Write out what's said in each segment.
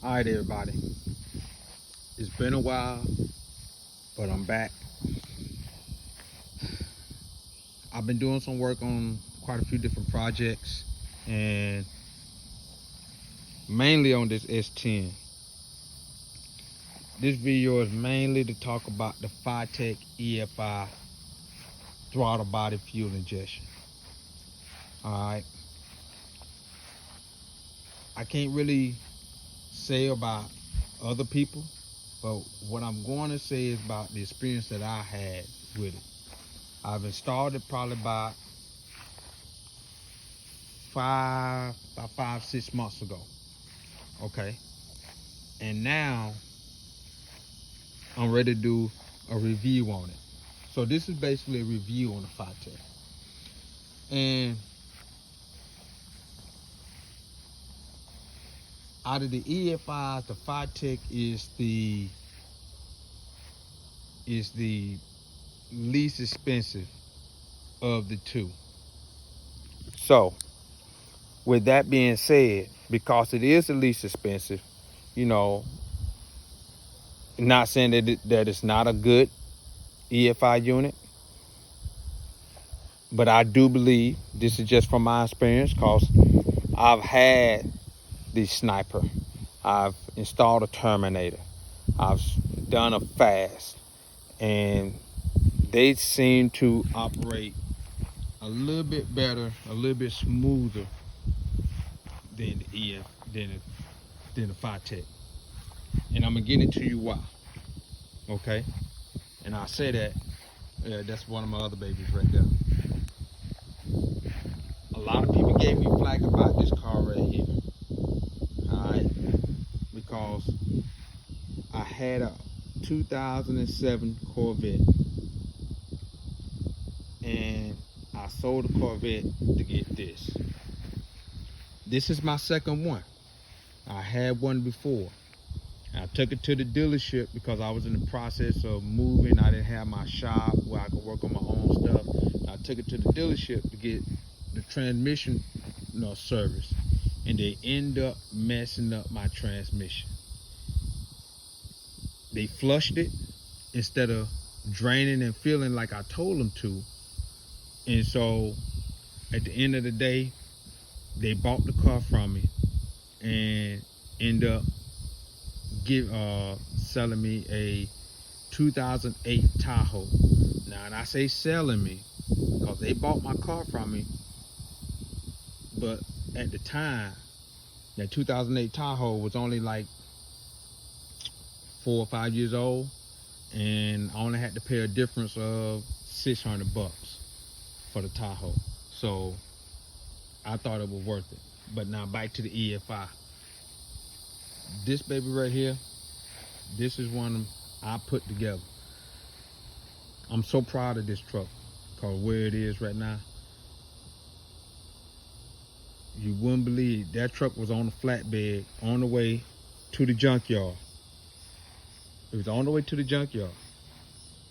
All right, everybody. It's been a while, but I'm back. I've been doing some work on quite a few different projects, and mainly on this S10. This video is mainly to talk about the Phytech EFI throttle body fuel injection. All right. I can't really say about other people, but what I'm going to say is about the experience that I had with it. I've installed it probably about 6 months ago. Okay. And now I'm ready to do a review on it. So this is basically a review on the Phytech. And out of the EFIs, the Phytech is the least expensive of the two. So with that being said, because it is the least expensive, you know, not saying that it's not a good EFI unit, but I do believe, this is just from my experience, because I've had the Sniper, I've installed a Terminator, I've done a Fast, and they seem to operate a little bit better, a little bit smoother than the than the Phytech. And I'm gonna get into you why. Okay? And I say that, that's one of my other babies right there. A lot of people gave me flack about this car right here. Alright? Because I had a 2007 Corvette, and I sold the Corvette to get this. This is my second one. I had one before. I took it to the dealership because I was in the process of moving. I didn't have my shop where I could work on my own stuff. I took it to the dealership to get the transmission, service, and they end up messing up my transmission. They flushed it instead of draining and filling like I told them to. And so at the end of the day, they bought the car from me and end up selling me a 2008 Tahoe. Now, and I say selling me because they bought my car from me, but at the time, that 2008 Tahoe was only like 4 or 5 years old, and I only had to pay a difference of $600 for the Tahoe. So I thought it was worth it. But now back to the EFI. This baby right here, this is one I put together. I'm so proud of this truck because where it is right now, you wouldn't believe that truck was on the flatbed on the way to the junkyard. It was on the way to the junkyard.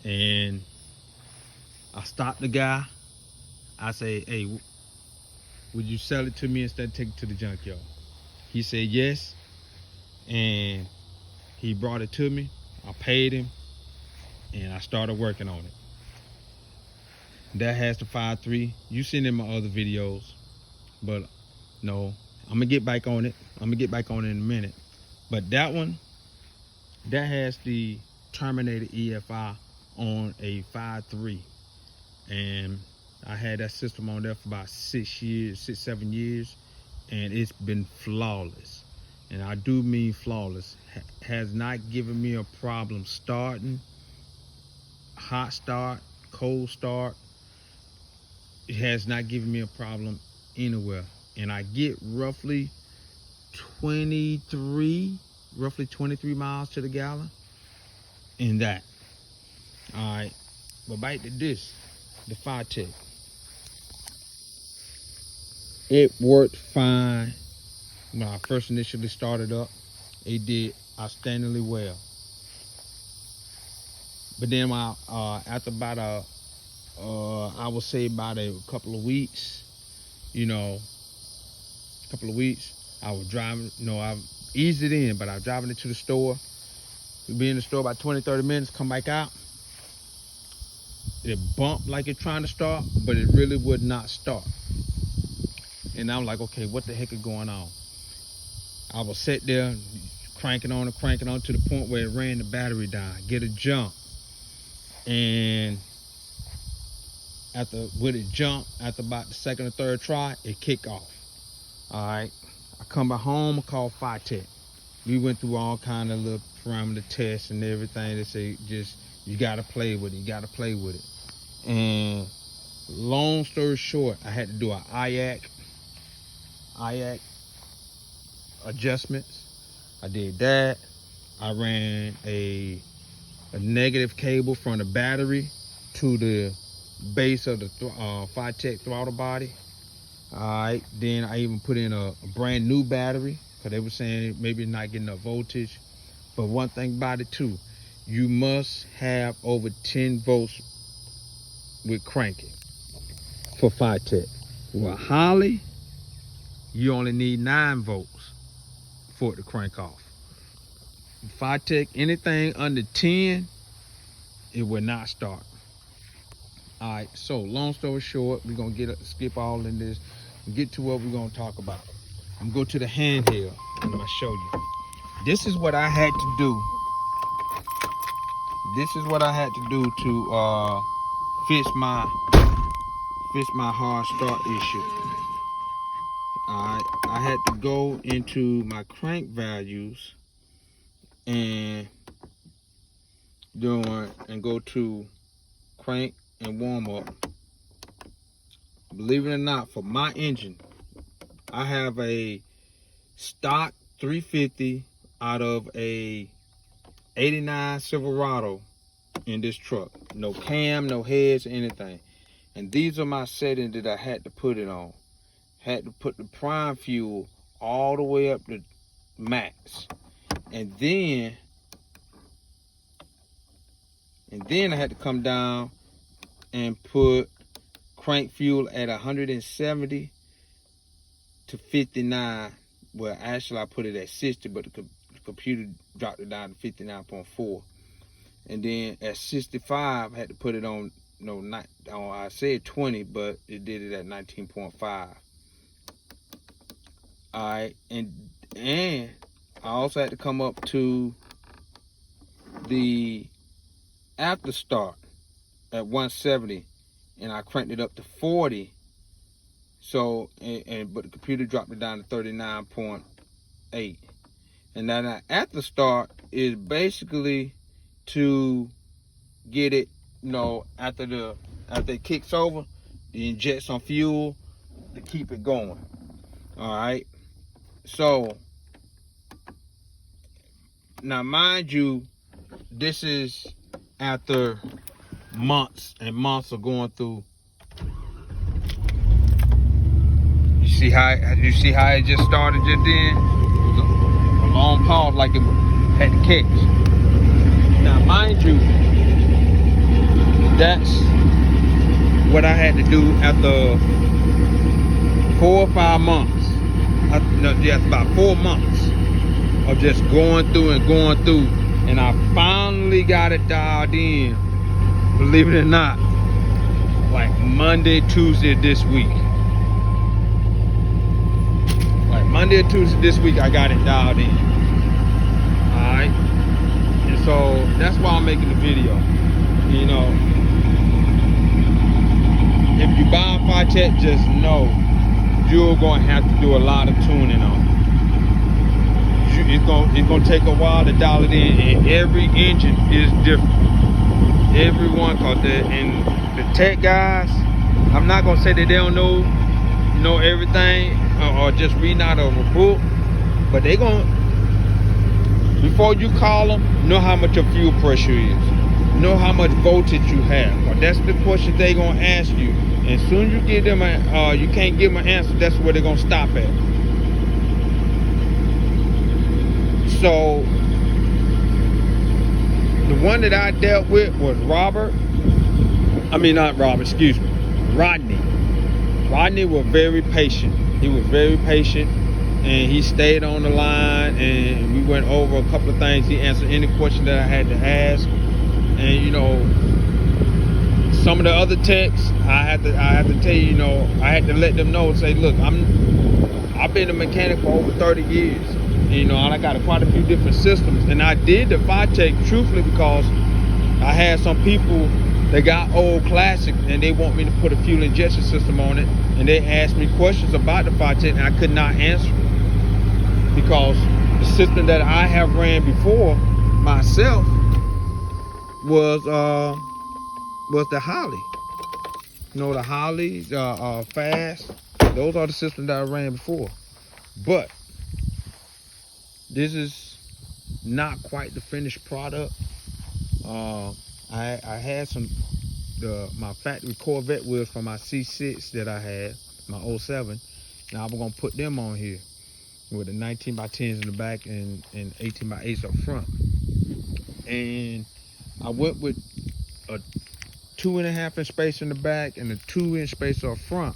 And I stopped the guy. I say, hey, would you sell it to me instead of take it to the junkyard? He said yes. And he brought it to me. I paid him. And I started working on it. That has the 5.3. You've seen it in my other videos. But no, I'm gonna get back on it. I'm gonna get back on it in a minute. But that one, that has the Terminator EFI on a 5.3. And I had that system on there for about 7 years, and it's been flawless. And I do mean flawless. Has not given me a problem starting, hot start, cold start. It has not given me a problem anywhere. And I get roughly 23 miles to the gallon in that. All right, but back to this, the Phytech. It worked fine when I first initially started up. It did outstandingly well. But then after about I would say about a couple of weeks, I was driving, eased it in, but I was driving it to the store. We'd be in the store about 20-30 minutes, come back out. It bumped like it's trying to start, but it really would not start. And I'm like, okay, what the heck is going on? I was sit there cranking on to the point where it ran the battery down, get a jump. And after about the second or third try, it kicked off. All right, I come back home, I call Tech. We went through all kind of little parameter tests and everything. They say just you gotta play with it, And long story short, I had to do an IAC adjustments. I did that. I ran a negative cable from the battery to the base of the Tech throttle body. All right, then I even put in a brand new battery because they were saying maybe not getting enough voltage. But one thing about it too, you must have over 10 volts with cranking for Tech. Well, Holly, you only need 9 volts for it to crank off. Tech, anything under 10, it will not start. All right, so long story short, we're gonna skip all in this and get to what we're gonna talk about. I'm gonna go to the handheld and I'm gonna show you. This is what I had to do. This is what I had to do to fix my hard start issue. All right, I had to go into my crank values and go to crank and warm up. Believe it or not, for my engine, I have a stock 350 out of a 89 Silverado in this truck. No cam, no heads, anything. And these are my settings that I had to put it on. Had to put the prime fuel all the way up to max. And then I had to come down and put crank fuel at 170 to 59. Well, actually I put it at 60, but the computer dropped it down to 59.4. And then at 65, I had to put it on, I said 20, but it did it at 19.5. All right, and I also had to come up to the after start at 170, and I cranked it up to 40. So, but the computer dropped it down to 39.8. And then that after start is basically to get it, after it kicks over, you inject some fuel to keep it going. All right. So now, mind you, this is after months and months of going through. You see how it just started just then? It was a long pause, like it had to catch. Now, mind you, that's what I had to do after 4 or 5 months. About 4 months of just going through, and I finally got it dialed in. Believe it or not, like Monday, Tuesday this week. Like Monday or Tuesday this week, I got it dialed in. All right, and so that's why I'm making the video. If you buy a Tech, just know you're going to have to do a lot of tuning on it. It's gonna take a while to dial it in, and every engine is different. Everyone, cause the tech guys, I'm not gonna say that they don't know everything or just reading out of a book, but they gonna, before you call them, know how much your fuel pressure is, know how much voltage you have. Or that's the question they gonna ask you. And as soon as you give them you can't give them an answer, that's where they're gonna stop at. So the one that I dealt with was Rodney. Rodney was very patient. He was very patient. and he stayed on the line, and we went over a couple of things. He answered any question that I had to ask, and you know, some of the other techs, I had to tell you, you know, I had to let them know and say, look, I've been a mechanic for over 30 years. And, you know, I got quite a few different systems, and I did the fire tech truthfully because I had some people that got old classic and they want me to put a fuel injection system on it, and they asked me questions about the fire tech and I could not answer it because the system that I have ran before myself was the Holly. You know, the Holly, Fast. Those are the systems that I ran before. But this is not quite the finished product. I had my factory Corvette wheels from my C6 that I had, my 07. Now I'm gonna put them on here with the 19 by 10s in the back and 18 by 8s up front. And I went with a 2.5 inch spacer in the back and a 2-inch spacer up front.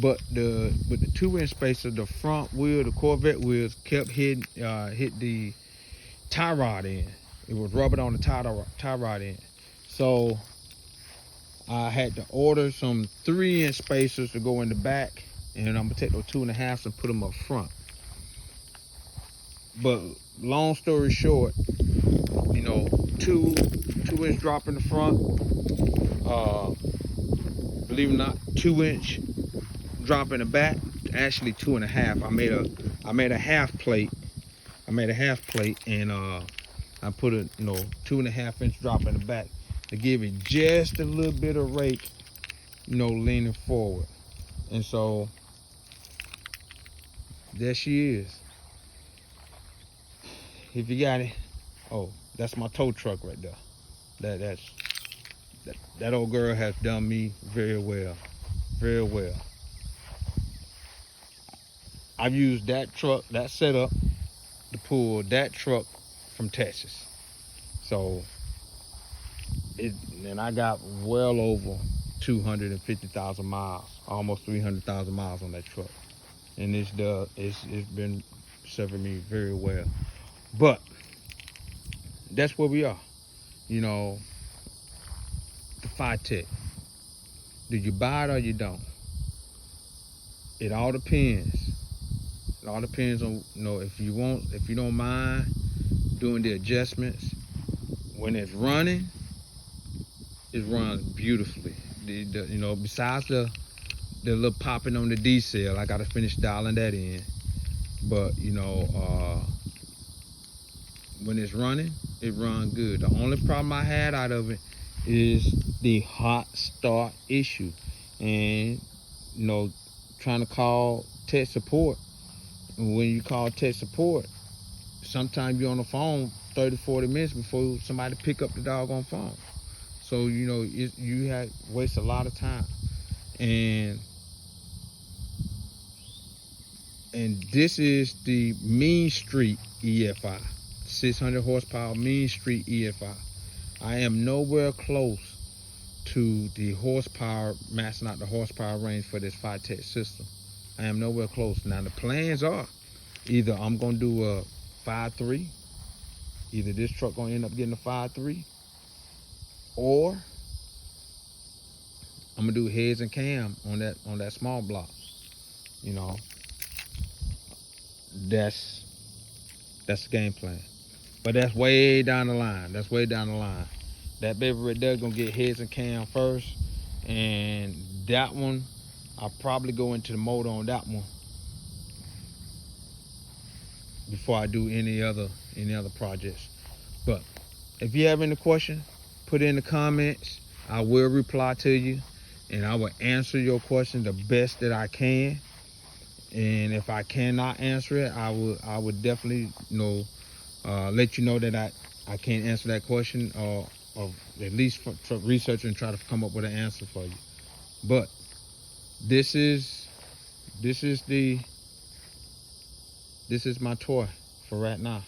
But with the 2-inch spacer, the front wheel, the Corvette wheels, kept hit the tie rod end. It was rubbing on the tie rod end. So I had to order some 3-inch spacers to go in the back, and I'm gonna take those 2.5s and put them up front. But long story short, you know, 2-inch drop in the front. Believe it or not, 2-inch drop in the back. Actually 2.5. I made a half plate. And I put a 2.5-inch drop in the back to give it just a little bit of rake, you know, leaning forward. And so there she is. If you got it, oh, that's my tow truck right there. That old girl has done me very well, very well. I've used that truck, that setup, to pull that truck from Texas. So and I got well over 250,000 miles, almost 300,000 miles on that truck, and it's been serving me very well. But that's where we are, you know. The fire tech. Do you buy it or you don't? It all depends. It all depends on, you know, if you don't mind doing the adjustments. When it's running, it runs beautifully. You know, besides the little popping on the D cell, I gotta finish dialing that in. But you know, when it's running, it runs good. The only problem I had out of it is the hot start issue, and you know, trying to call tech support. And when you call tech support, sometimes you're on the phone 30-40 minutes before somebody pick up the doggone phone. So you know, you waste a lot of time. And this is the Mean Street EFI, 600 horsepower Mean Street EFI. I am nowhere close to the horsepower, maxing out the horsepower range for this fire tech system. I am nowhere close. Now the plans are either I'm gonna do a 5.3, either this truck gonna end up getting a 5.3, or I'm gonna do heads and cam on that small block. You know, that's the game plan. But that's way down the line. That baby right there gonna get heads and cam first, and that one I'll probably go into the motor on that one before I do any other projects. But if you have any questions, put it in the comments. I will reply to you, and I will answer your question the best that I can. And if I cannot answer it, I would definitely, you know, let you know that I can't answer that question, or at least for research and try to come up with an answer for you. But this is my toy for right now.